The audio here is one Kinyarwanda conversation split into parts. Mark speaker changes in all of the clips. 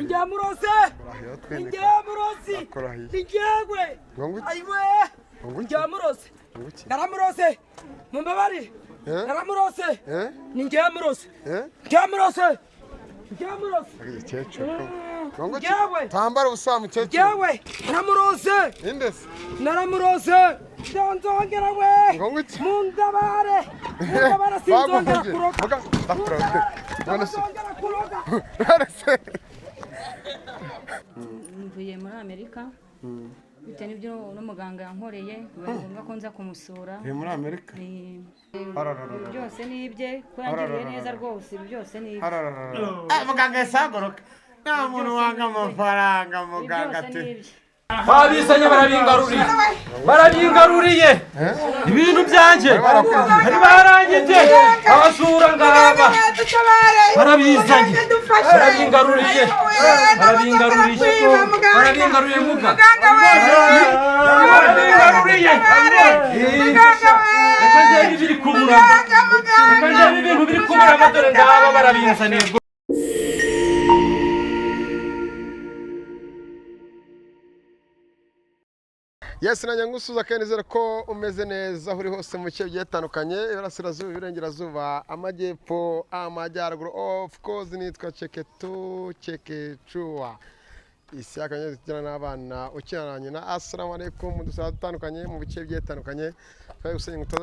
Speaker 1: Njamurose njyewe ayiwe njamurose naramurose mumbabari naramurose njamurose
Speaker 2: tambara ubusamu cyecu
Speaker 1: njyewe naramurose nzongera we mundabare sinzongera kuroga
Speaker 3: mvuye muri Amerika bitewe n'ibyo n'umuganga yankoreye biba ngombwa ko nza kumusura
Speaker 2: muri Amerika
Speaker 3: byose ni ibye ko yangiriye neza rwose byose ni ibye
Speaker 2: muganga yasagoroka nta muntu wanga amafaranga muganga ati
Speaker 4: babisanye barabingaruriye ibintu byanjye bari barangije abasura ngaba barabizanye barabingaruriye muganga barabingaruriye reka njyewe ibiri kubura ibintu biri kubura amadore ngaba barabizaniye.
Speaker 2: Yes, nanya ngusuza kandi nizera ko umeze neza aho uri hose mu bice byatandukanye iburasirazuba iburengerazuba amajyepfo amajyaruguru of course nitwa Chekechua isi yakanye tujyana n'abana ukinaranye na assalamu alaikum dusaba dutandukanye mu bice byatandukanye twaye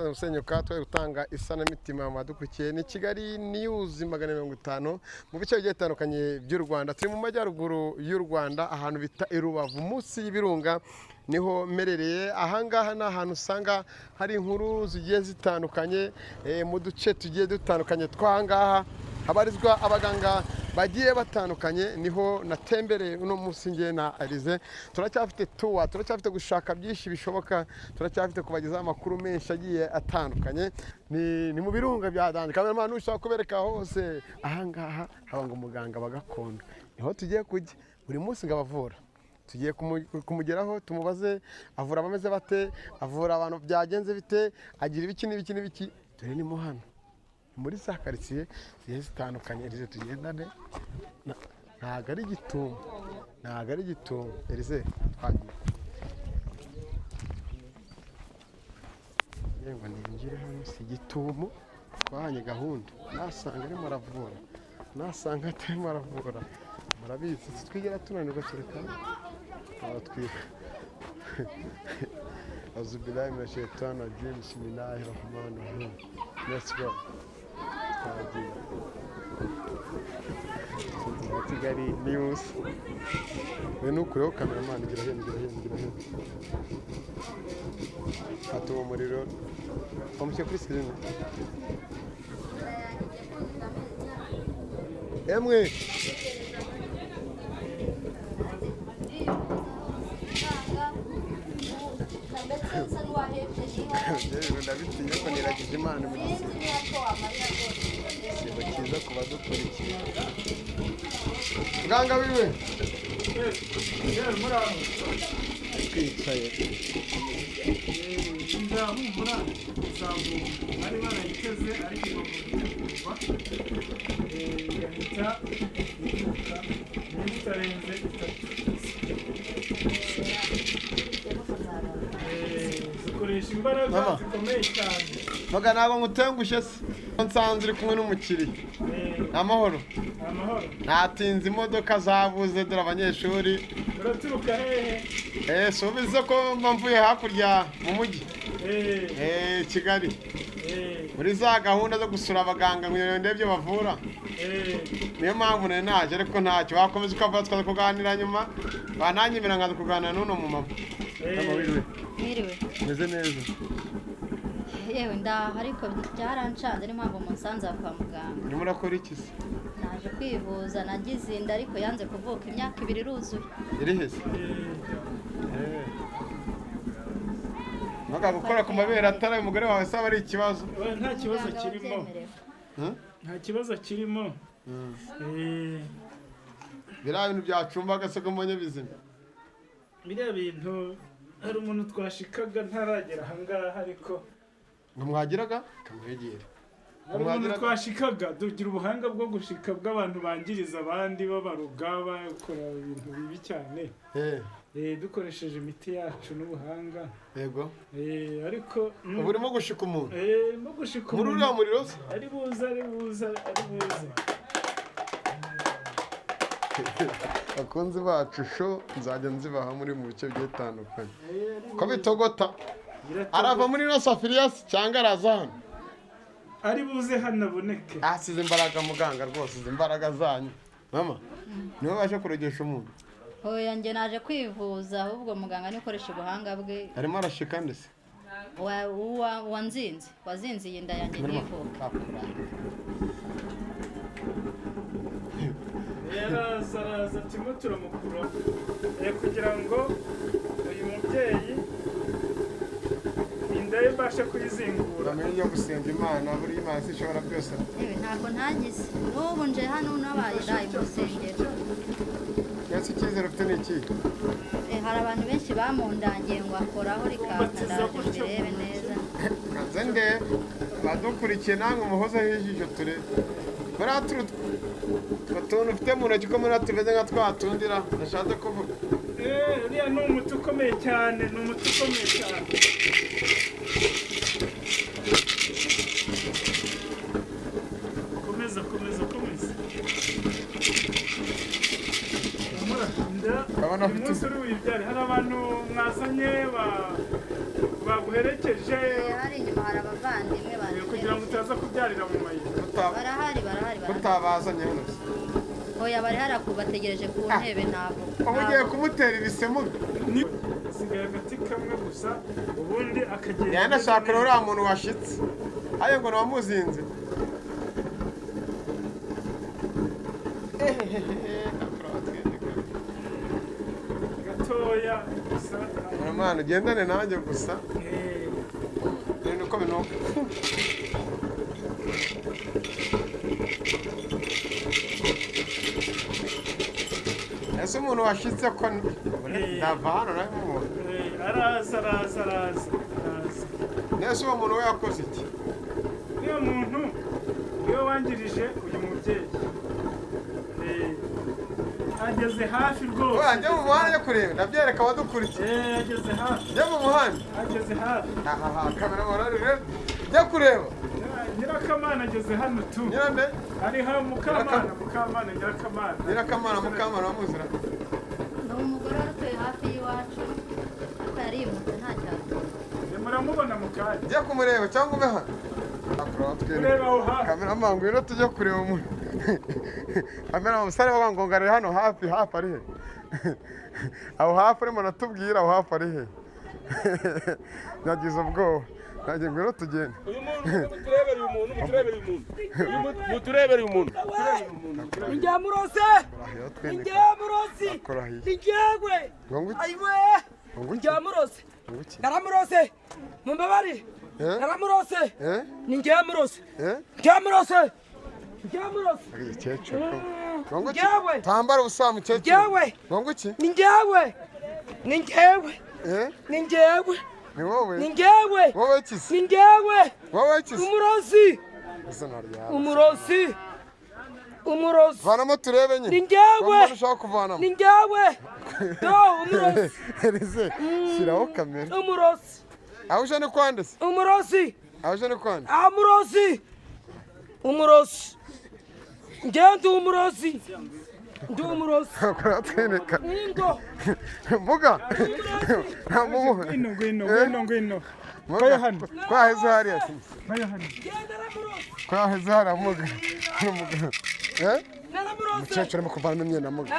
Speaker 2: gusenyuka twaye gutanga isanamitima madukurikiye ni Kigali News 150 mu bice byatandukanye by'u Rwanda turi mu majyaruguru y'u Rwanda ahantu bita Irubavu munsi y'ibirunga niho merereye ahangaha na ahantu usanga hari inkuru zigiye zitandukanye mu duce tugiye dutandukanye twangaha habarizwa abaganga bagiye batandukanye niho natembereye uno munsi ngiye na Alize turacyafite turacyafite gushaka byinshi bishoboka turacyafite kubagezaho amakuru menshi agiye atandukanye ni mu birunga bya Danje kamera ushaka kubereka hose ahangaha haba ngo umuganga bagakondo niho tugiye kujya buri munsi ngabavura tugiye kumugeraho tumubaze avura abameze bate avura abantu byagenze bite agira ibiki n'ibiki dore ni muhano muri za quartier zitandukanye Elize tugendane ntago ari gitumo Elize twagiye yego ninjire hano si gitumo twahanye gahunda nasanga arimo aravura nasanga atarimo aravura murabizi twigera tunanirwa kirekana twika azubilahi mina shaitani rajim bismillahir rahmanir rahim let's go Kigali News we nukureho cameraman gira hino fata uwo muriro wamushye kuri screen emwe ndabitinya ko niragije Imana mu gisibo cyiza ku badukurikiye muganga wiwe twicaye
Speaker 5: nzahumura bari barayiteze ariko kuva yahita ivuka n'itarenze zikoresha imbaraga zikomeye cyane
Speaker 2: maga ntabwo ngutengushye se nsanze uri kumwe n'umukiriya amahoro natinze imodoka zabuze dore abanyeshuri
Speaker 5: uraturuka hehe
Speaker 2: subize ko mvuye hakurya mu mujyi Kigali muri za gahunda zo gusura abaganga ngo ndebye bavura niyo mpamvu nari naje ariko ntacyo wakomeza ukavuga twaza kuganira nyuma bananyemera nkaza kuganira n'uno mu mama
Speaker 3: mwiriwe
Speaker 2: meze neza
Speaker 3: yewe ndaha ariko byaranshanze niyo mpamvu munsanze kwa muganga
Speaker 2: urimo urakora iki se
Speaker 3: naje kwivuza nagize inda ariko yanze kuvuka imyaka 2 iruzuye
Speaker 2: iri hese Maga gukora ku mabere atari umugore wawe saba ari ikibazo
Speaker 5: nta kibazo kirimo nta kibazo kirimo
Speaker 2: biriya bintu byacumbaga se ko mbonye bizima
Speaker 5: biriya bintu hari umuntu twashikaga ntaragera ahangaha ariko
Speaker 2: ngo mwagiraga kamwegere
Speaker 5: hari umuntu twashikaga tugira ubuhanga bwo gushika bw'abantu bangiriza abandi babaroga bakora ibintu bibi cyane dukoresheje imiti yacu n'ubuhanga
Speaker 2: yego
Speaker 5: ariko
Speaker 2: ubu urimo gushika umuntu
Speaker 5: no gushika
Speaker 2: muri uriya muriro
Speaker 5: ari buza
Speaker 2: abakunzi bacu sho nzajya nzibaha muri mu bice bigiye bitandukanye ko bitogota arava muri ino safuriya cyangwa araza hano
Speaker 5: ari buze hano aboneke
Speaker 2: asize imbaraga muganga rwose izi imbaraga zanyu mama niwe waje kurogesha umuntu
Speaker 6: oya njye naje kwivuza ahubwo muganga nikoresha ubuhanga bwe
Speaker 2: arimo arashika ndetse
Speaker 6: wazinze iyi nda yanjye ntivuka
Speaker 5: araza turimo turamukura kugira ngo uyu mubyeyi inda ye mbashe kuyizingura
Speaker 2: bamenye yo gusenga imana buri imana ishobora byose
Speaker 6: ntabwo ntagize n'ubu nje hano nabaye ndaye mu rusengero
Speaker 2: ese icyizere ufite ni iki
Speaker 6: hari abantu benshi bamundangiye ngo akoraho rikaka ndaje mbirebe neza
Speaker 2: kanze nde badukurikiye namwe muhozeho ijisho turebe buriya utuntu ufite mu ntoki ko muri tumeze nka twatundira ndashatse kuvuga
Speaker 5: uriya ni umuti ukomeye cyane komeza umunsi uri wibyare hari abantu mwazanye baguherekeje
Speaker 6: hari inyuma hari abavandimwe
Speaker 5: kugira ngo utaza kubyarira mu mayira
Speaker 6: barahari
Speaker 2: utabazanye hano
Speaker 6: oya bari bategereje ku ntebe ntabwo
Speaker 2: ubu ugiye kumutera ibisemuga
Speaker 5: hasigaye agati kamwe gusa ubundi akagenda
Speaker 2: yanashakira uriya muntu washitse ayo ngo ntiwamuzinze
Speaker 5: gatoya gusa
Speaker 2: mwana ugendane nanjye gusa ni uko binuka ese umuntu washitse ko ndava hano nawe mubona
Speaker 5: araza
Speaker 2: nese uwo muntu we yakoze iki
Speaker 5: niyo muntu niwe wangirije uyu mubyeyi ageze hafi rwose
Speaker 2: njye mu muhanda njya kureba ndabyereka abadukurikiye
Speaker 5: ageze hafi
Speaker 2: njye mu muhanda
Speaker 5: ageze hafi
Speaker 2: kamera morari rero njya kureba
Speaker 5: nyirakamana ageze hano tu
Speaker 2: nyirande
Speaker 5: ariho mukamana nyirakamana
Speaker 2: wamuzira
Speaker 6: ni umugore wari utuye hafi y'iwacu ariko yarimutse nta cyaro
Speaker 5: muramubona mu kanya
Speaker 2: njye kumureba cyangwa ube hano
Speaker 5: ureba aho hafi
Speaker 2: kamera mangu rero tujye kureba umuntu kamera umusare w'abangonga ari hano hafi ari he aho hafi urimo natubwira aho hafi ari he nagize ubwoba nanjye ngwino tugende
Speaker 4: muturebere umuntu
Speaker 1: Injamurose Injegwe Aiwe Injamurose Naramurose Mumbabari Naramurose Ninjamurose Njyewe
Speaker 2: tambara ubusa mukecuru
Speaker 1: ni njyewe
Speaker 2: ni wowe
Speaker 1: ni njyewe
Speaker 2: wowe kisi
Speaker 1: ni njyewe
Speaker 2: wowe kisi
Speaker 1: umurozi
Speaker 2: vanamo turebe nyine
Speaker 1: ni njyewe
Speaker 2: ushaka kuvanamo
Speaker 1: ni njyewe umurozi
Speaker 2: Elise shyiraho kamera
Speaker 1: umurozi
Speaker 2: aho uje ni kwande se
Speaker 1: umurozi
Speaker 2: aho uje ni kwande
Speaker 1: umurozi njyewe ndi umurozi
Speaker 2: kuratweneka
Speaker 1: ingo
Speaker 2: mvuga
Speaker 5: ngwino
Speaker 2: kwaheze hariya kwaheze hariya muga umukecuru arimo kuvanamo imyenda muga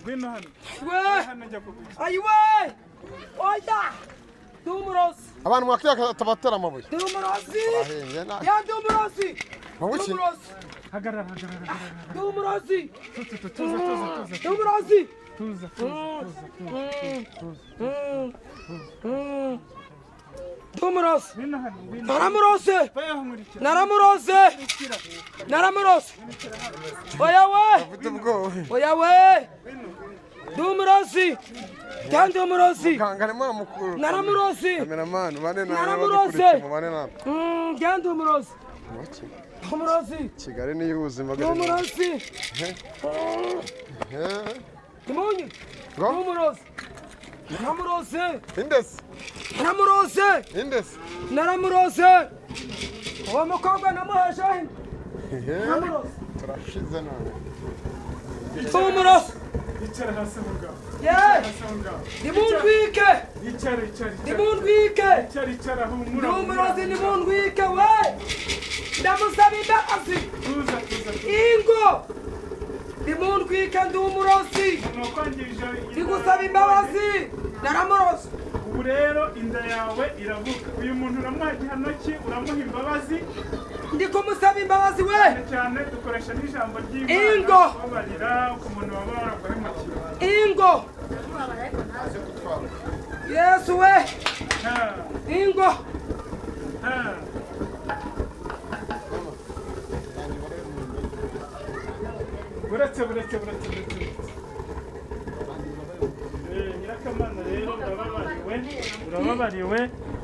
Speaker 5: ngwino hano
Speaker 1: ayiwe oya ndi umurozi
Speaker 2: abantu mwakwiye atabatera amabuye
Speaker 1: ndi umurozi ndi umurozi
Speaker 2: mubuki
Speaker 5: hagarara
Speaker 1: ndi umurozi
Speaker 5: tuza
Speaker 1: Tumuros Naramurose Oya we Tumurosi Kandi umurozi.
Speaker 2: Muganga arimo mukuru.
Speaker 1: Naramurozi.
Speaker 2: Cameraman bane na
Speaker 1: Naramuroze.
Speaker 2: bane na.
Speaker 1: Kandi umurozi.
Speaker 2: Iki?
Speaker 1: Umurozi.
Speaker 2: Kigali ni ubuzima bwe.
Speaker 1: Umurozi. Timunyi. Umurozi. Naramuroze.
Speaker 2: Indesi.
Speaker 1: Naramuroze.
Speaker 2: Indesi.
Speaker 1: Naramuroze. Uwo mukobwa namuheshe. Naramuroze.
Speaker 2: Turashize none.
Speaker 1: Umurozi.
Speaker 5: Icara hasi mugabo.
Speaker 1: Ye.
Speaker 5: Mugabo.
Speaker 1: Nimundwike.
Speaker 5: Icara.
Speaker 1: Nimundwike.
Speaker 5: Icara humura.
Speaker 1: Umurozi nimundwike we. Ndamusaba imbabazi.
Speaker 5: Tuza.
Speaker 1: Ingo. Nimundwike ndi umurozi.
Speaker 5: Nukwangirije.
Speaker 1: Ndigusaba imbabazi. Naramurozi.
Speaker 5: Ubu rero inda yawe iravuga. Uyu muntu uramuha igihano ki uramuha imbabazi.
Speaker 1: Ndi kumusaba imbabazi we.
Speaker 5: Cyane dukoresha n'ijambo ry'Imana.
Speaker 1: Ingo.
Speaker 5: Babarira ku muntu waba waraguhemukiye.
Speaker 1: Ingo. Yesu we. Ingo.
Speaker 5: Buretse. Nyirakamana rero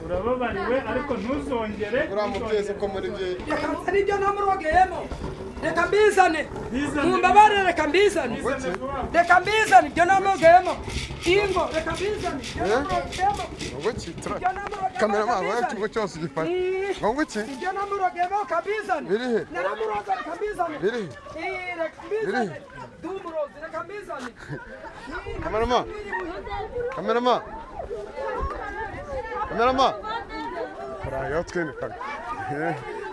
Speaker 5: urababariwe ariko ntuzongere.
Speaker 2: Uramuteze ko muri bye.
Speaker 1: Reka nzane ibyo namurogeyemo. Reka mbizane. Mumbabarire reka mbizane. Reka mbizane ibyo namurogeyemo. Ingo reka mbizane. Ibyo namurogeyemo.
Speaker 2: Ngo ki tra. Cameraman wa cyo cyose gifata. Ngo ki?
Speaker 1: Ibyo namurogeyemo kabizane.
Speaker 2: Birihe?
Speaker 1: Naramuroza reka mbizane.
Speaker 2: Birihe?
Speaker 1: Reka mbizane. Dumurozi reka mbizane.
Speaker 2: Cameraman. Kora twene kaka.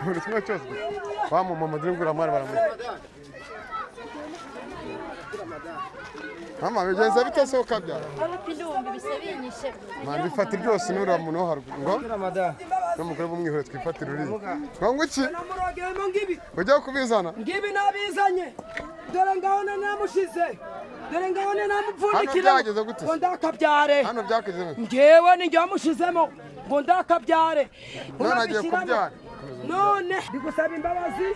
Speaker 2: Uri kimwe cyose. Wa mama ndingura mari baramu. Mama bigenze bitasohoka byara.
Speaker 6: Abapindumbi bisebinyishe.
Speaker 2: Mani bifata byose nura muntu wo haruguru. Ngo n'umugore bumwihore twifatira uri. Ngo iki?
Speaker 1: Namurogeyemo ngibi.
Speaker 2: Ujya kubizana?
Speaker 1: Ngibi nabizanye. Dore ngabona namushize. Dore ngabona namupfundikira.
Speaker 2: Hano byageze gute?
Speaker 1: Ngo ndakabyare.
Speaker 2: Hano byakeze gute?
Speaker 1: Ngewe ni njye wamushizemo. Ngo ndakabyare.
Speaker 2: None agiye kubyara.
Speaker 1: None ndigusaba imbabazi.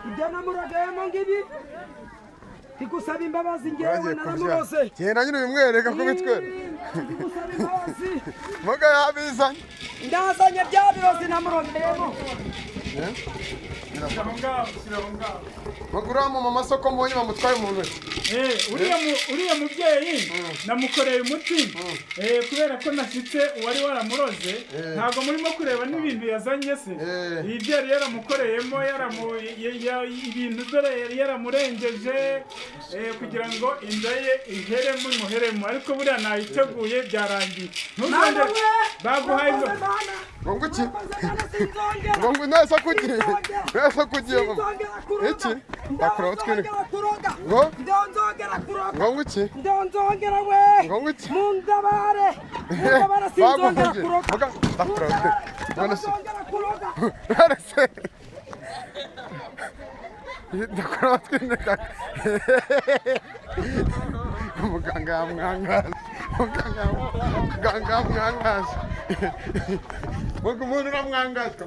Speaker 1: Ibyo namurogeyemo ngibi. Ndigusaba imbabazi ngewe naramuroze.
Speaker 2: Genda nyine bimwereka ko bitwere.
Speaker 1: Ndigusaba imbabazi.
Speaker 2: Muga yabizanye.
Speaker 1: Ndazanye bya birozi namurogeyemo.
Speaker 5: Shyiraho ngaho.
Speaker 2: Magura mu masoko mbonye bamutwaye mu ntoki.
Speaker 5: Uriya mubyeyi namukoreye umuti kubera ko nashyitse uwari waramuroze ntabwo murimo kureba n'ibintu yazanye se ibyo yari yaramukoreyemo ibintu dore yari yaramurengeje kugira ngo inda ye imuheremo ariko buriya nayiteguye byarangiye ntuzongere baguhaye ngo
Speaker 2: Ngo iki? Ngo nasa kugiye. Nasa kugiye mama. Iki? Bakora utwene. Ngo?
Speaker 1: Ndonzongera kuroga.
Speaker 2: Ngo iki?
Speaker 1: Ndonzongera we.
Speaker 2: Ngo iki?
Speaker 1: Mundabare. Mundabare sinzongera kuroga.
Speaker 2: Muga bakora.
Speaker 1: Ndonzongera kuroga.
Speaker 2: Arase. Ndakora utwene kaka. Muganga yamwangaza. Muganga yamwangaza. Umuntu uramwangaza.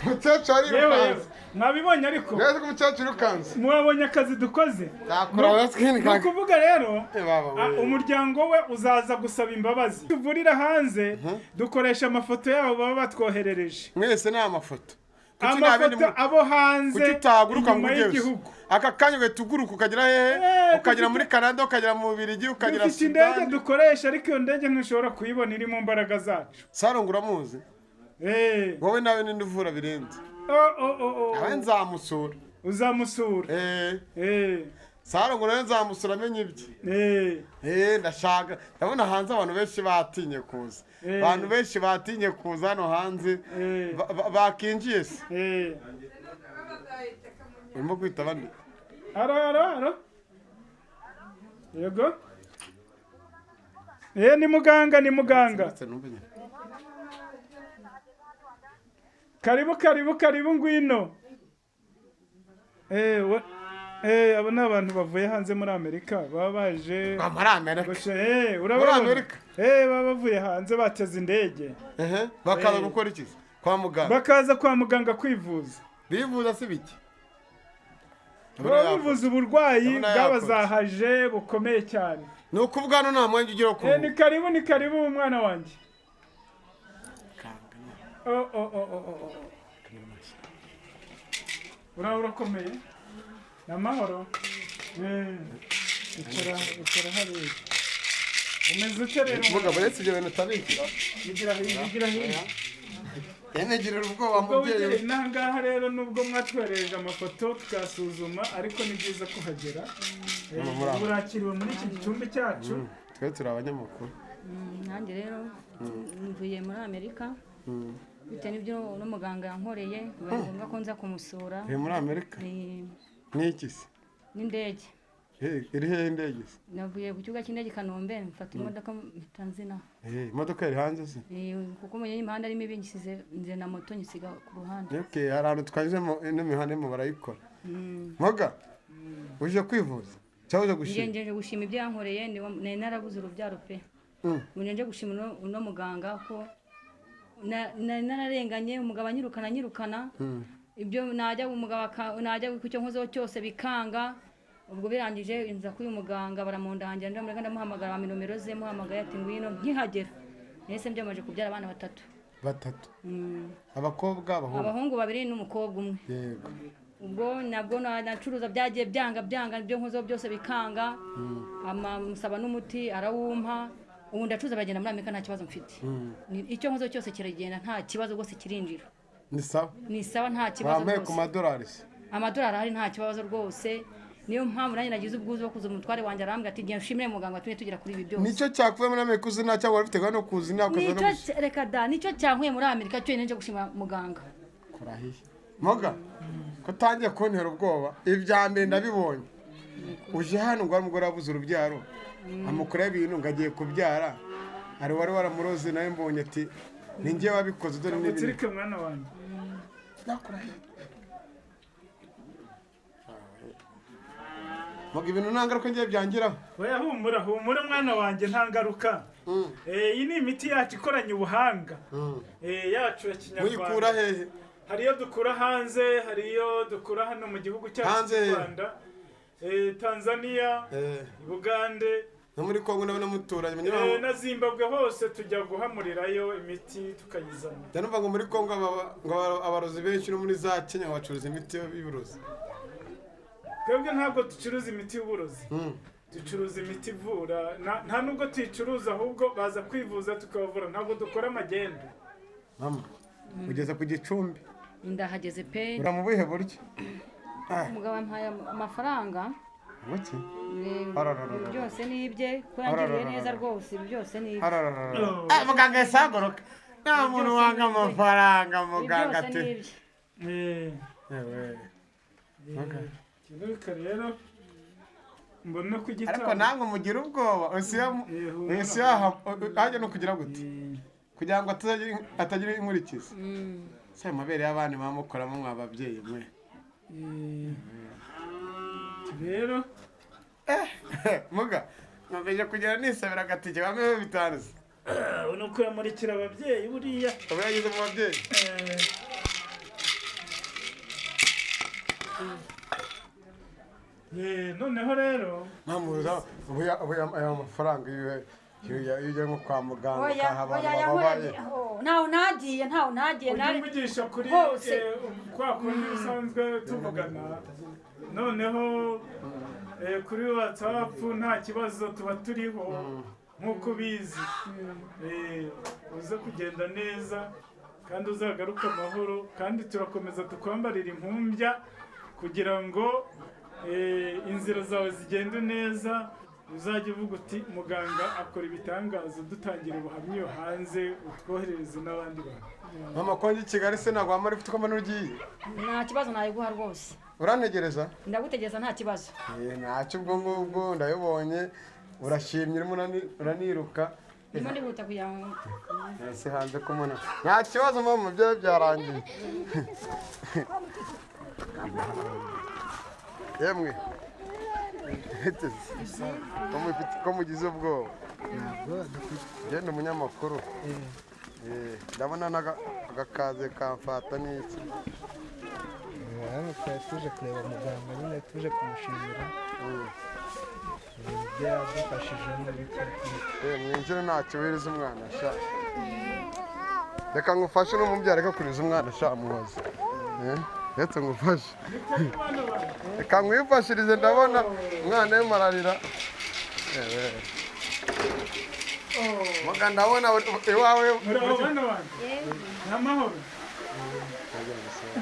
Speaker 2: Mukecuru ari rukanze.
Speaker 5: Mwabibonye ariko.
Speaker 2: Neza ko umukecuru ukanze.
Speaker 5: Mwabonye akazi dukoze.
Speaker 2: Nakora waskin kaka.
Speaker 5: Kuvuga rero umuryango we uzaza gusaba imbabazi. Tuvurira hanze dukoresha amafoto yabo baba batwoherereje.
Speaker 2: Mwese ni amafoto.
Speaker 5: Amafoto abo hanze
Speaker 2: utaguruka mu gihugu. Aka kanya we tuguruka ukagera hehe? Ukagera muri Canada, ukagera mu Bubiligi, ukagera
Speaker 5: Sudan. Indege dukoresha ariko iyo ndege ntushobora kuyibona iri mu mbaraga zacu.
Speaker 2: Sarongura muzi. Wowe nawe ninde uvura birenze. Awe nzamusura.
Speaker 5: Uzamusura.
Speaker 2: Sarongura nzamusura amenye ibye. Ndashaka. Ndabona hanze abantu benshi batinye kuza. Abantu benshi batinye kuza hano hanze bakinjiye se. Urimo kwita abandi.
Speaker 5: Aro. Yego. Ni muganga. Karibu ngwino. Abo ni abantu bavuye hanze muri Amerika baba baje
Speaker 2: muri Amerika
Speaker 5: urabona baba bavuye hanze bateze indege
Speaker 2: bakaza gukora iki kwa muganga
Speaker 5: bakaza kwa muganga kwivuza
Speaker 2: bivuza si biki
Speaker 5: baba bivuze uburwayi bwabazahaje bukomeye cyane.
Speaker 2: Ni ukuvuga hano nta mwanya ugira wo kuvuga.
Speaker 5: Ni karibu umwana wanjye. Urakomeye? Namahoro? Icara hariya. Umeze ute rero?
Speaker 2: Mugabo uretse ibyo bintu utabikira.
Speaker 5: Bigira hino.
Speaker 2: Yanegirira ubwoba mubyeyi.
Speaker 5: Nangaha rero nubwo mwatwereje amafoto tukasuzuma ariko ni byiza kuhagera. Urakiriwe muri iki gicumbi cyacu.
Speaker 2: Twe turi abanyamakuru.
Speaker 3: Nanjye rero mvuye muri Amerika. Bitewe n'ibyo n'umuganga yankoreye biba ngombwa ko nza kumusura.
Speaker 2: Muri Amerika? Ni iki se?
Speaker 3: N'indege.
Speaker 2: Iri hehe indege se?
Speaker 3: Navuye ku kibuga cy'indege Kanombe mfata imodoka Tanzania.
Speaker 2: Imodoka iri hanze se?
Speaker 3: Kuko mu imihanda arimo ibingisize nze na moto nyisiga ku ruhande.
Speaker 2: Okay, hari ahantu twanyuzemo n'imihanda mu barayikora. Moga uje kwivuza cyangwa uje gushima?
Speaker 3: Ngenje gushima ibyo yankoreye ni narabuze urubyaro pe. Ngenje gushima uno muganga ko nararenganye umugabo anyirukana ibyo najya umugabo najya ku cyo nkozo cyose bikanga. Ubwo birangije inza kuyu muganga baramundangira ndamuhamagara nomero ze muhamagaye ati ngwino nkihagera. Nese mbyamaje kubyara abana batatu.
Speaker 2: Abakobwa
Speaker 3: abahungu babiri n'umukobwa umwe.
Speaker 2: Yego.
Speaker 3: Ubwo nabwo nacuruza byagiye byanga ibyo nkozo byose bikanga. Musaba n'umuti arawumpa. Ubu ndacuruza bagenda muri Amerika nta kibazo mfite. Icyo nkozo cyose kiragenda nta kibazo rwose kirinjira. Ni sawa nta kibazo.
Speaker 2: Wambaye ku madolari se?
Speaker 3: Amadolari hari nta kibazo rwose. Niyo mpamvu nanjye nagize ubwuzu bwo kuza umutware wanjye arambwira ati ngiye nshimire muganga watumye tugera kuri ibi byose.
Speaker 2: Nicyo cyakuye muri Amerika uzina cyangwa warifite gano kuzina ukaza no
Speaker 3: Nicyo reka da nicyo cyankuye muri Amerika cyo nje gushima muganga.
Speaker 2: Kurahiye. Moga ko tangiye kuntera ubwoba ibya mbere ndabibonye. Uje hano ngo umugore abuze urubyaro. Amukora ibintu ngagiye kubyara. Ari wari waramuroze nawe mbonye ati ninjye wabikoze dore n'ibintu.
Speaker 5: Utsirike mwana wanjye.
Speaker 2: Nakurahiye. Moga ibintu ntangaruka ngiye byangiraho.
Speaker 5: Oya humura mwana wanjye ntangaruka. Iyi ni imiti yacu ikoranye ubuhanga. Yacu ya Kinyarwanda.
Speaker 2: Muyikura hehe?
Speaker 5: Hariyo dukura hanze, hariyo dukura hano mu gihugu cyacu cy'u Rwanda. Tanzania, Uganda,
Speaker 2: no muri Kongo nabona muturanye
Speaker 5: na Zimbabwe hose tujya guhamurirayo imiti tukayizana.
Speaker 2: Janumva ngo muri Kongo ngo abarozi benshi no muri za Kenya bacuruza imiti y'uburozi.
Speaker 5: Twebwe ntabwo ducuruza imiti y'uburozi. Ducuruza imiti ivura. Nta nubwo tuyicuruza ahubwo baza kwivuza tukabavura. Ntabwo dukora magendo.
Speaker 2: Mama, ugeze ku Gicumbi?
Speaker 3: Ndahageze pe.
Speaker 2: Uramubihe buryo?
Speaker 3: Umugabo ampaye amafaranga.
Speaker 2: Muki?
Speaker 3: Byose ni ibye ko yangiriye neza rwose byose ni ibye.
Speaker 2: Muganga yasagoroka. Nta muntu wanga amafaranga muganga ate.
Speaker 5: Kiruka rero mbona kugitanga.
Speaker 2: Ariko nango mugira ubwoba usiya haje no kugira gute kugira ngo atagira inkurikiza. Se mabere y'abandi bamukoramo mwababyeyi mwe.
Speaker 5: Rero
Speaker 2: muga mwabeje kugira nisabira agatike bamwe bitanze.
Speaker 5: Uno ko yamurikira ababyeyi buriya.
Speaker 2: Abayize mu babyeyi.
Speaker 5: Noneho rero
Speaker 2: mamuza aya mafaranga iyo nko kwa muganga kahaba
Speaker 3: ntaho nagiye
Speaker 5: narimugisha kuri kwa kundi usanzwe tuvugana. Noneho kuri WhatsApp nta kibazo tuba turiho nk'uko bizi. Uze kugenda neza kandi uzagaruka amahoro kandi turakomeza tukwambarira impumbya kugira ngo inzira zawe zigende neza. Uzajya uvuga uti muganga akora ibitangazo dutangira ubuhamya iyo hanze utwoherereze n'abandi bantu.
Speaker 2: Mama konje Kigali se nagwa muri ufite komano ugiye?
Speaker 3: Nta kibazo nayiguha rwose.
Speaker 2: Uranegereza?
Speaker 3: Ndagutegereza nta kibazo.
Speaker 2: Ntacyo ubwo ndayobonye urashimye uraniruka.
Speaker 3: Ndimo ndihuta kugira ngo
Speaker 2: ese hanze kumona. Nta kibazo mama byo byarangiye. Yemwe ko mugize ubwoba. Genda umunyamakuru. Ndabona n'agakaze kamfata n'iki.
Speaker 7: hano twari tuje kureba muganga nyine tuje kumushimira ibyo yadufashijemo
Speaker 2: mwinjire ntacyo wiriza umwana sha reka ngufashe n'umubyeyi reka kuriza umwana sha muhoza reka ngufashe reka nkwifashirize ndabona umwana we mararira muga ndabona iwawe
Speaker 5: n'amahoro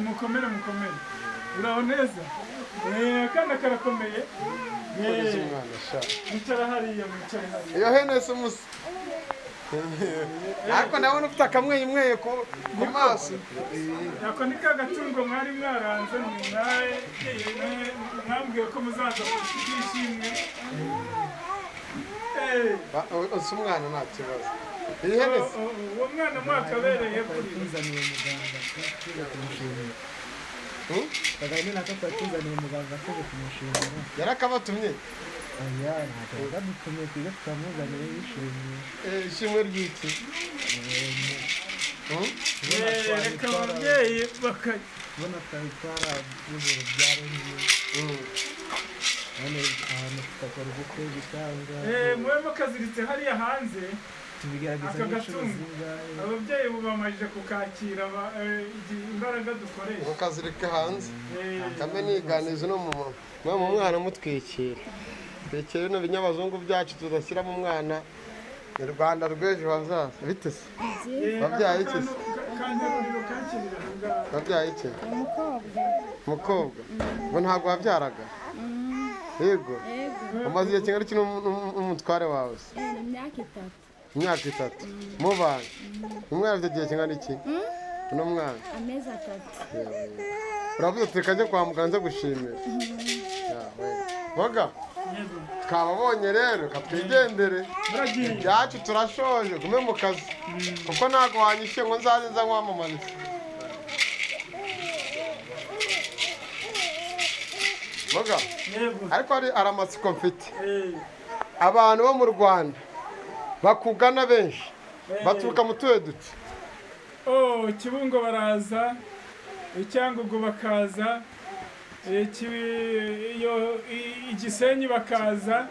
Speaker 5: mukomere uraho neza akana karakomeye mwicara hariya
Speaker 2: iyo hene si umusa ariko ndabona ufite akamwenyumweye ku maso
Speaker 5: ako ni ka gatungo mwari mwaranze mwambwiye ko muzaza kwishimwe
Speaker 2: usa umwana nta kibazo iyi hene se
Speaker 5: uwo mwana mwakabereye kuri
Speaker 7: tuzaniye muganga tuje kumushimira kagame nako twari tuzaniye muganga tuje kumushimira
Speaker 2: yarakabatumye
Speaker 7: oya ntabwo badutumye tujye tukamuzanire yishimiye
Speaker 2: ishimwe ry'iki
Speaker 5: reka ababyeyi
Speaker 7: kubona twari twarabuze urubyaro none ahantu tugakora ubukwe gitanga
Speaker 5: mube mukaziritse hariya hanze
Speaker 7: tubigerageza n'inshuro zingahe
Speaker 5: ababyeyi ubu bamajije kukakira imbaraga dukoresha
Speaker 2: mukazirika hanze kame niganiza no mu mwana mutwikira twikira bino binyabazungu byacu tudashyira mu mwana ni Rwanda rw'ejo hazaza bite se babyaye iki se babyaye iki umukobwa ngo ntabwo wabyaraga yego umaze igihe kingana iki n'umutware wawe se imyaka itatu mubana umwana afite igihe kingana iki uno mwana
Speaker 8: amezi 3
Speaker 2: uravuze ati reka njye kwa muganga gushimira boga twababonye rero katwigendere ibyacu turashoje gume mu kazi kuko ntabwo wanyishyuye ngo nzaze nza nkwamamariza boga ariko hari amatsiko mfite abantu bo mu Rwanda bakugana benshi baturuka mu tuye duce
Speaker 5: Kibungo baraza Icyangugu bakaza Igisenyi bakaza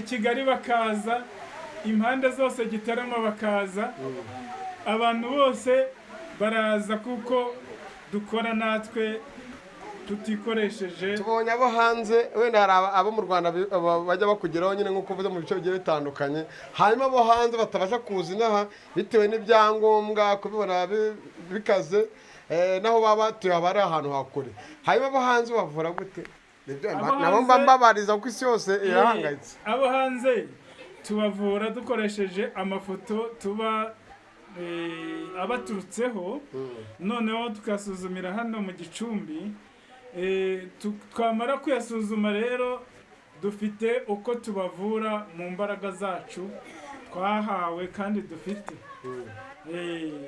Speaker 5: Kigali bakaza impande zose Gitarama bakaza abantu bose baraza kuko dukora natwe tutikoresheje
Speaker 2: tubonye abo hanze wenda hari abo mu Rwanda bajya bakugeraho nyine nk'uko uvuze mu bice bigiye bitandukanye hanyuma abo hanze batabasha kuza inaha bitewe n'ibyangombwa kubibona bikaze naho baba batuye haba ari ahantu hakure hanyuma abo hanze bavura gute nabo mbabariza kuko isi yose irahangayitse
Speaker 5: abo hanze tubavura dukoresheje amafoto tuba abaturutseho noneho tukasuzumira hano mu Gicumbi twamara kuyasuzuma rero dufite uko tubavura mu mbaraga zacu twahawe kandi dufite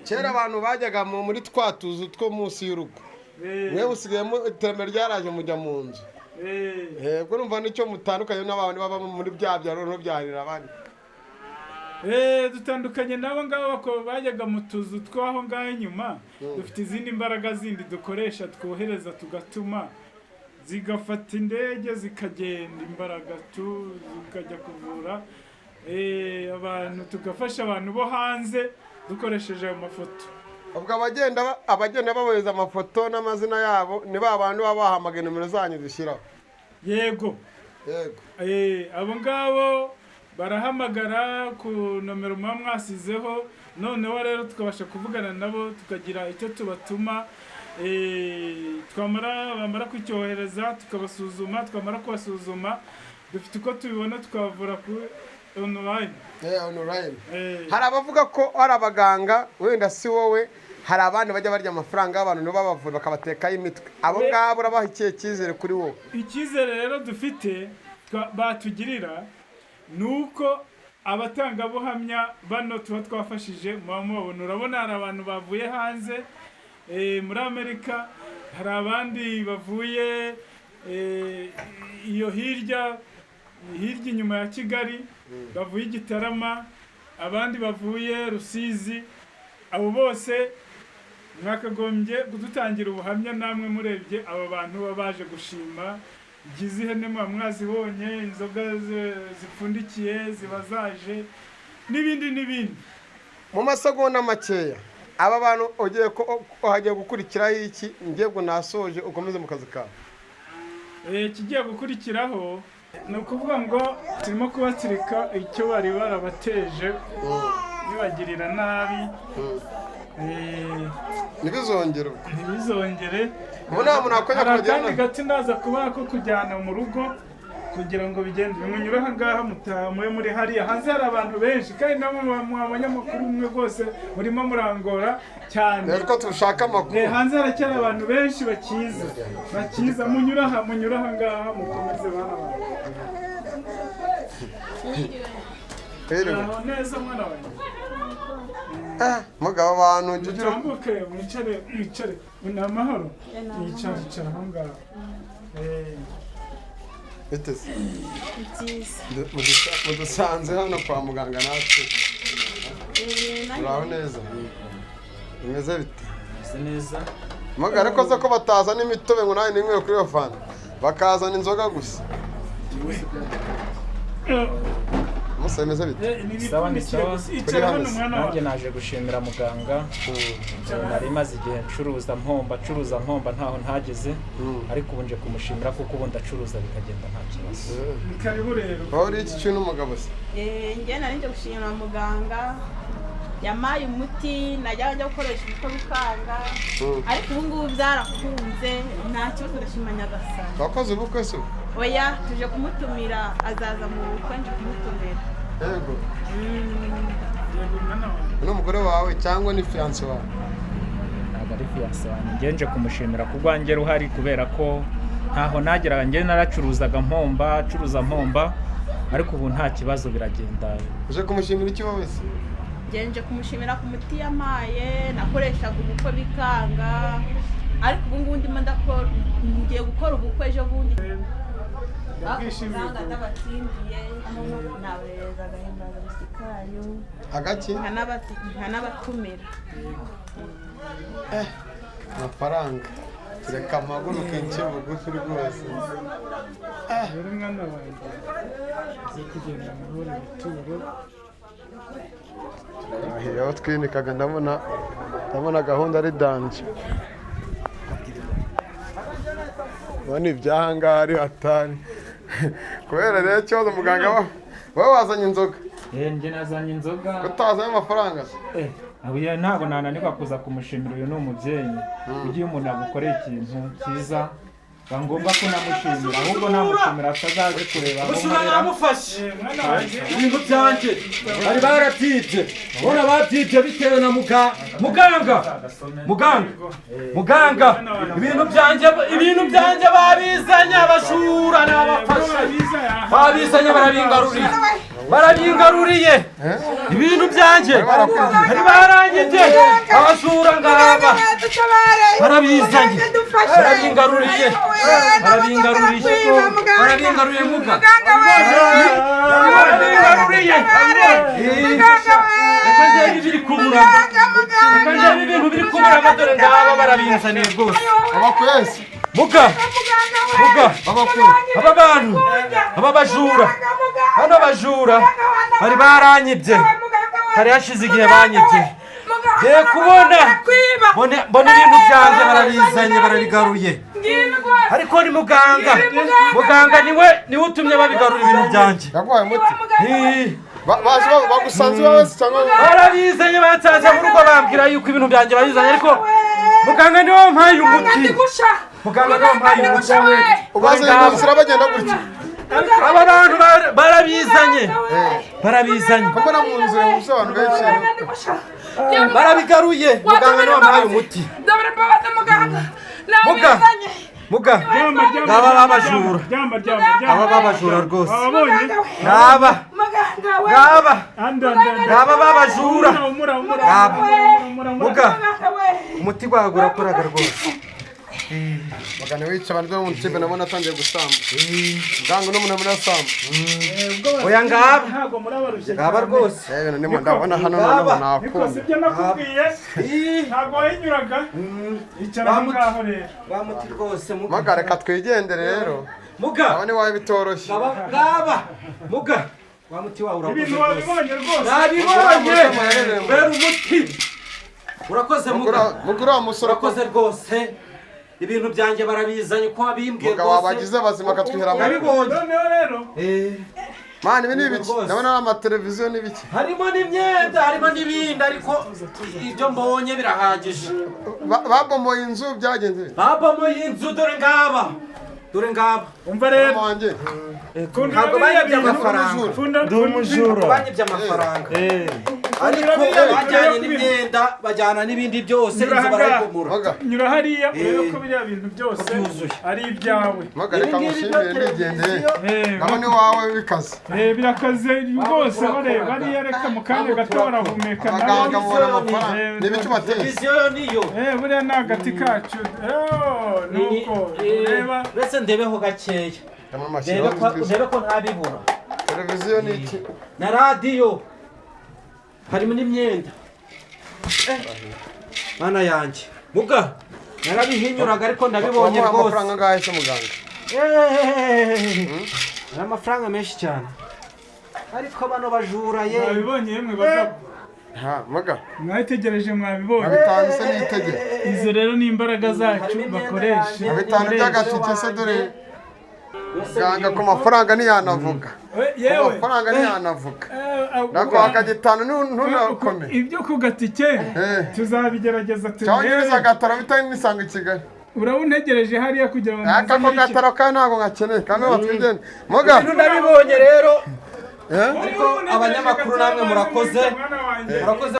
Speaker 2: kera abantu bajyaga muri twa tuzu two munsi y'urugo mwe usigayemo iterambere ryaraje mujya mu nzu ubwo urumva nicyo mutandukanye n'abantu baba muri bya byaro no byarira abandi
Speaker 5: dutandukanye nabo ngabo bajyaga mu tuzu twaho ngaho inyuma dufite izindi mbaraga zindi dukoresha twohereza tugatuma zigafata indege zikagenda imbaraga zikajya kuvura abantu tugafasha abantu bo hanze dukoresheje ayo mafoto
Speaker 2: ubwo abagenda babohereza amafoto n'amazina yabo ni ba bantu baba bahamagaye nimero zanyu zishyiraho
Speaker 5: yego abo ngabo barahamagara ku nomero muba mwasizeho noneho rero tukabasha kuvugana nabo tukagira icyo tubatuma bamara kucyohereza tukabasuzuma twamara kubasuzuma dufite uko tubibona tukabavura kuri online
Speaker 2: hari abavuga ko ari abaganga wenda si wowe hari abandi bajya barya amafaranga y'abantu nibo babavura bakabatekaho imitwe abo ngabo urabaha ikihe cyizere kuri wowe
Speaker 5: icyizere rero dufite batugirira ni uko abatangabuhamya bano tuba twafashije muba mubabona urabona hari abantu bavuye hanze muri Amerika hari abandi bavuye iyo hirya inyuma ya Kigali bavuye Gitarama abandi bavuye Rusizi abo bose mwakagombye kudutangira ubuhamya namwe murebye aba bantu baba baje gushima igize ihene muba mwazibonye inzoga zipfundikiye ziba zaje n'ibindi
Speaker 2: mu masegonda makeya aba bantu ugiye ko hagiye gukurikiraho iki ngiye ngo nasoje ukomeze mu kazi kawe
Speaker 5: kigiye gukurikiraho ni ukuvuga ngo turimo kubatsirika icyo bari barabateje bibagirira nabi
Speaker 2: ntibizongere
Speaker 5: hari akandi gati ndaza kubaha ko kujyana mu rugo kugira ngo bigende munyure aha ngaha mutamuye muri hariya hanze hari abantu benshi kandi namwe mu abanyamakuru umwe rwose murimo murangora cyane
Speaker 2: rero tushaka amakuru
Speaker 5: hanze haracyari abantu benshi bakiza munyure aha ngaha mukomeze bana bantu neza mwana wanjye
Speaker 2: mugabo abantu
Speaker 5: mutambuke mwicare ni amahoro yicara aho ngaho
Speaker 2: biteze mudusanze hano kwa muganga natwe uraho neza bimeze bite
Speaker 4: neza
Speaker 2: mugare koze ko batazana imitobe ngo nawe nimwe kuri iyo fanta bakazana inzoga gusa musa bimeze bite
Speaker 4: sawa ni sawa nanjye naje gushimira muganga nari maze igihe ncuruza mpomba ntaho ntageze ariko ubu nje kumushimira kuko ubu ndacuruza bikagenda nta kibazo
Speaker 5: karibu rero
Speaker 2: aho iki kintu umugabo se
Speaker 9: njye nari nje gushimira muganga yamaye umuti najya gukoresha umutobe ukanga ariko ubu ngubu byarakunze nta kibazo ndashima Nyagasani
Speaker 2: wakoze ubukwe se
Speaker 9: oya tuje kumutumira azaza mu bukwe nje kumutumira
Speaker 2: yego ni umugore wawe cyangwa ni fiance wawe
Speaker 4: ntabwo ari fiance wanjye njye nje kumushimira ku bwanjye ruhari kubera ko ntaho nageraga njye naracuruzaga mpomba ariko ubu nta kibazo biragenda
Speaker 2: uje kumushimira iki wowe se
Speaker 9: nje kumushimira ku muti yamaye nakoreshaga ubukwe bikanga ariko ubu ngubu ndimo ngiye gukora ubukwe ejo bundi
Speaker 5: ndabwishimiye
Speaker 9: n'abatsindiye nabereza agahimbaza musikayo
Speaker 2: agaki
Speaker 9: nkanabatumira
Speaker 2: amafaranga reka amaguru kenshi bugufi rwose
Speaker 5: rero mwana wanjye uzi kugenda amahoro ibituro
Speaker 2: aho twinikaga ndabona gahunda ari danje ubona ibyahangaha ari hatari kubera rero ikibazo muganga wowe wazanye inzoga
Speaker 4: njye nazanye inzoga
Speaker 2: utazanye amafaranga
Speaker 4: ntabwo nananirwa kuza kumushimira uyu ni umubyeyi ugiye umuntu agukoreye ikintu cyiza biba ngombwa ko namushimira ahubwo namushimira atazaje kureba aho
Speaker 1: mushimira namufashe ibintu byanjye bari baratibye ubona batibye bitewe na muganga ibintu byanjye babizanye abashura n'abafashe babizanye barabingaruriye ibintu byanjye bari barangije abashura ngaba barabizanye barabingaruriye reka njyewe ibiri kubura dore ngaba barabizaniye rwose
Speaker 2: abakwezi
Speaker 1: aba bantu aba bajura bari baranyibye hari hashize igihe banyibye ngiye kubona mbona ibintu byanjye barabizanye barabigaruye ariko ni muganga niwe utumye babigarura ibintu byanjye
Speaker 2: yaguhaye umuti bagusanze iwawe se cyangwa
Speaker 1: barabizanye batsaza mu rugo bambwira yuko ibintu byanjye babizanye ariko muganga niwe wampaye umuti
Speaker 2: ubazanye mu nzira bagenda gutya
Speaker 1: aba bantu barabizanye
Speaker 2: mbona mu nzira muzi abantu benshi
Speaker 1: barabigaruye muganga niwe wampaye umuti ngaba babajura rwose ngaba babajura umuti gwagura koraga rwose
Speaker 2: Magana wica abantu bo mu kibe nabona atangiye gusamba. Gango no munamura samba.
Speaker 10: Oya ngaba.
Speaker 5: ntabwo murabarushye
Speaker 10: Ngaba rwose.
Speaker 2: Yewe nimo ndabona hano noneho
Speaker 5: niko
Speaker 2: nakunda.
Speaker 5: sibyo nakubwiye ntabwo wahinyuraga icara aho ngaho rero
Speaker 10: Bamuti rwose muga.
Speaker 2: Magara katwigendere rero.
Speaker 10: Muga.
Speaker 2: Abane wawe bitoroshye.
Speaker 10: Ngaba. Muga. Bamuti wawe urakoze.
Speaker 5: ibintu wabibonye rwose
Speaker 10: Nabibonye. Bera umuti. Urakoze muga.
Speaker 2: Mugura umusoro
Speaker 10: Urakoze rwose. Ibintu byanjye barabizanye ko wabimbwiye
Speaker 2: rwose. Mugabo wabagize bazima katwihera mu.
Speaker 10: Nabibonye.
Speaker 5: noneho rero
Speaker 2: Mani ibi ni ibiki? Ndabona ama televiziyo ni ibiki?
Speaker 10: Harimo n'imyenda, harimo n'ibindi ariko ibyo mbonye birahagije.
Speaker 2: Babomoye inzu byagenze.
Speaker 10: Babomoye inzu dore ngaba. Dore ngaba.
Speaker 5: umva rero
Speaker 2: Wanjye.
Speaker 10: Ntabwo banyibye amafaranga.
Speaker 5: ndi umujura
Speaker 10: Banyibye amafaranga. Ariko bajyanye n'imyenda, bajyana n'ibindi byose inzu barayibomora.
Speaker 2: Nyura
Speaker 5: hariya urebe ko biriya bintu byose ari ibyawe.
Speaker 2: Magara kamushimire ndigendeye. Nabone wawe bikaze.
Speaker 5: Birakaze rwose bareba ariya reka mu kanya gato barahumeka
Speaker 2: Abaganga mubona amafaranga. Nibicu bateye.
Speaker 10: Televiziyo niyo.
Speaker 5: buriya ni agati kacu nuko ureba
Speaker 10: Mbese ndebeho gakeya. Ndebe ko ntabibura.
Speaker 2: Televiziyo ni iki?
Speaker 10: Na radiyo. Harimo n'imyenda. Mana yanjye. Muga. Narabihinyuraga ariko ndabibonye rwose.
Speaker 2: Amafaranga ngahe se muganga?
Speaker 10: Ari amafaranga menshi cyane. Ariko bano bajura ye.
Speaker 5: mwabibonye yemwe bagabo.
Speaker 2: Muga.
Speaker 5: Mwitegereje mwabibonye.
Speaker 2: Bitanu se nitegere.
Speaker 5: Izo rero ni imbaraga zacu bakoresha.
Speaker 2: Bitanu by'agatike se dore. Ganga ku mafaranga ntiyanavuga.
Speaker 5: Yewe.
Speaker 2: Amafaranga ntiyanavuga. Nako akagitanu ntunakome.
Speaker 5: Ibyo ku gatike tuzabigerageza
Speaker 2: Cyangwa agatara bitanye nisanga i Kigali.
Speaker 5: Urabuntegereje hariya kugira ngo
Speaker 2: Ako gatara ka ntago ngakeneye kandi batwigende. Muga.
Speaker 10: Ibintu ndabibonye rero. Ariko abanyamakuru namwe murakoze